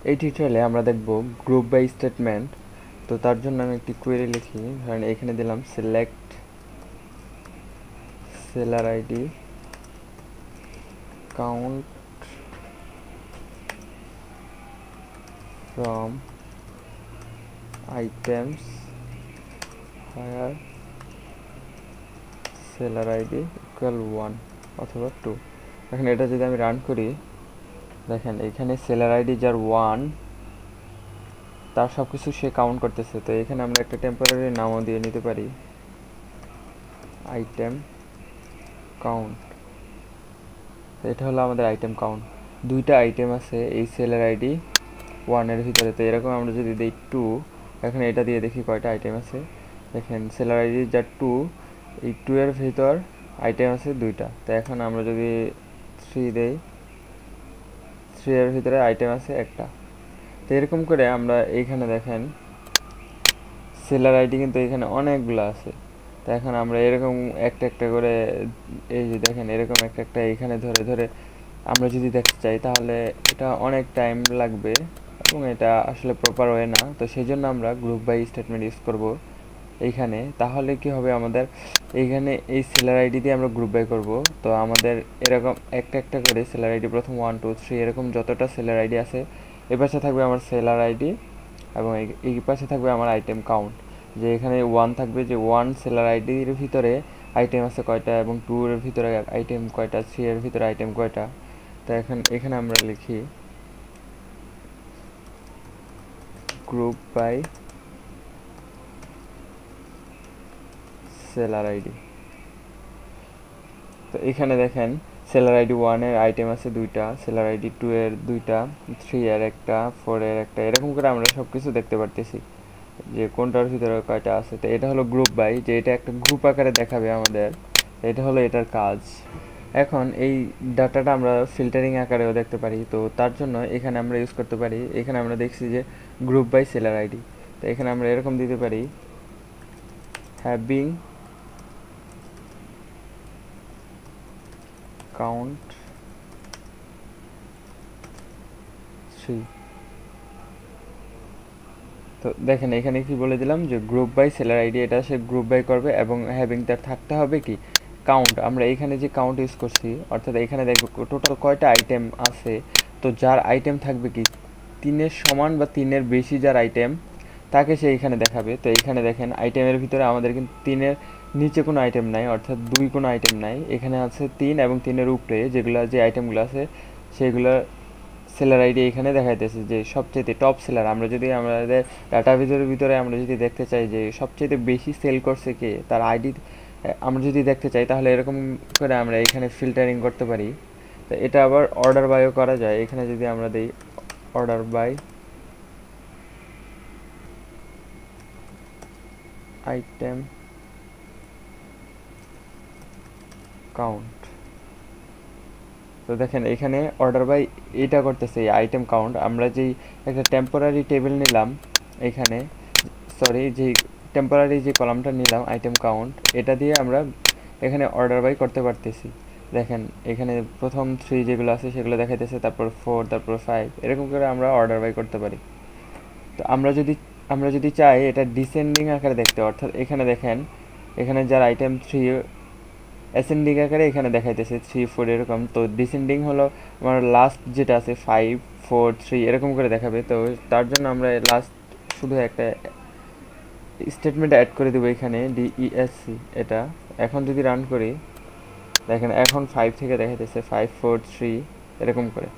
এই টিউটোরিয়ালে আমরা দেখব গ্রুপ বাই স্টেটমেন্ট। তো তার জন্য আমি একটি কোয়েরি লিখি, ধরেন এখানে দিলাম select seller ID count from items where seller ID equal 1 অথবা 2। এখন এটা যদি আমি রান করি, দেখেন এখানে সেলার আইডি যার 1 তার সব কিছু সে কাউন্ট করতেছে। তো এখানে আমরা একটা টেম্পোরারি নামও দিয়ে নিতে পারি, আইটেম কাউন্ট। এটা হলো আমাদের আইটেম কাউন্ট। দুইটা আইটেম আছে এই সেলার আইডি 1 এর ভিতরে। তো এরকম আমরা যদি দিই 2, এখন এটা দিয়ে দেখি কয়টা আইটেম আছে। দেখেন সেলার আইডি যা 2, এই 2 এর ভিতর আইটেম আছে দুইটা। তো এখন আমরা যদি 3 দেই, 3 এর ভিতরে আইটেম আছে একটা। তো এরকম করে আমরা এইখানে দেখেন সেলার আইডি কিন্তু এখানে অনেকগুলো আছে। তো এখন আমরা এরকম একটা একটা করে, এই যে দেখেন এরকম একটা একটা এখানে ধরে ধরে আমরা যদি দেখতে চাই তাহলে এটা অনেক টাইম লাগবে এবং এটা আসলে প্রপার ওয়ে না। তো সেই জন্য আমরা গ্রুপ বাই স্টেটমেন্ট ইউজ করব এইখানে। তাহলে কি হবে, আমাদের এইখানে এই সেলার আইডি দিয়ে আমরা গ্রুপ বাই করব। তো আমাদের এরকম একটা একটা করে সেলার আইডি, প্রথম 1 2 3 এরকম যতটা সেলার আইডি আছে এ পাশে থাকবে আমার সেলার আইডি এবং এই পাশে থাকবে আমার আইটেম কাউন্ট। যে এখানে 1 থাকবে, যে 1 সেলার আইডির ভিতরে আইটেম আছে কয়টা এবং 2 এর ভিতরে আইটেম কয়টা, 3 এর ভিতরে আইটেম কয়টা। তো এখন এখানে আমরা লিখি গ্রুপ বাই সেলার আইডি। তো এখানে দেখেন সেলার আইডি 1 এর আইটেম আছে দুইটা, সেলার আইডি 2 এর দুইটা, 3 এর একটা, 4 এর একটা, এরকম করে আমরা সব কিছু দেখতে পারতেছি যে কোনটার ভিতরে কয়টা আছে। তো এটা হলো গ্রুপ বাই, যে এটা একটা গ্রুপ আকারে দেখাবে আমাদের। এটা হলো এটার কাজ। এখন এই ডাটাটা আমরা ফিল্টারিং আকারেও দেখতে পারি। তো তার জন্য এখানে আমরা ইউজ করতে পারি, এখানে আমরা দেখছি যে গ্রুপ বাই সেলার আইডি। তো এখানে আমরা এরকম দিতে পারি, হ্যাভিং কাউন্ট 3। তো দেখেন এখানে কি বলে দিলাম যে গ্রুপ বাই সেলার আইডি, এটা সে গ্রুপ বাই করবে এবং হ্যাভিং তার থাকতে হবে কি কাউন্ট। আমরা এখানে যে কাউন্ট ইউজ করছি, অর্থাৎ এখানে দেখব টোটাল কয়টা আইটেম আছে। তো যার আইটেম থাকবে কি 3 এর সমান বা 3 এর বেশি যার আইটেম তাকে সে এখানে দেখাবে। তো এইখানে দেখেন আইটেমের ভিতরে আমাদের কিন্তু 3 এর নিচে কোনো আইটেম নাই, অর্থাৎ 2 কোনো আইটেম নাই। এখানে আছে 3 এবং 3 এর উপরে যেগুলো যে আইটেমগুলো আছে সেগুলো সেলার আইডি এখানে দেখাইতেছে যে সবচেয়ে টপ সেলার। আমরা যদি আমাদের ডাটা ভিতরে আমরা যদি দেখতে চাই যে সবচেয়ে বেশি সেল করছে কে, তার আইডি আমরা যদি দেখতে চাই, তাহলে এরকম করে আমরা এখানে ফিল্টারিং করতে পারি। তো এটা আবার অর্ডার বাইও করা যায়। এখানে যদি আমরা দিই অর্ডার বাই আইটেম কাউন্ট, তো দেখেন এখানে অর্ডার বাই এটা করতেছে আইটেম কাউন্ট। আমরা যেই একটা টেম্পোরারি টেবিল নিলাম এখানে, সরি যে টেম্পোরারি যে কলামটা নিলাম আইটেম কাউন্ট, এটা দিয়ে আমরা এখানে অর্ডার বাই করতে পারতেছি। দেখেন এখানে প্রথম 3 যেগুলো আছে সেগুলো দেখাইতেছে, তারপর 4, তারপর 5, এরকম করে আমরা অর্ডার বাই করতে পারি। তো আমরা যদি চাই এটা ডিসেন্ডিং আকারে দেখতে, অর্থাৎ এখানে দেখেন এখানে যার আইটেম 3 অ্যাসেন্ডিং আকারে এখানে দেখাইতেছে 3 4 এরকম। তো ডিসেন্ডিং হলো আমার লাস্ট যেটা আছে 5 4 3 এরকম করে দেখাবে। তো তার জন্য আমরা লাস্ট শুধু একটা স্টেটমেন্ট অ্যাড করে দেবো এখানে, ডিইএসসি এটা। এখন যদি রান করি, দেখেন এখন 5 থেকে দেখাইতেছে 5 4 3 এরকম করে।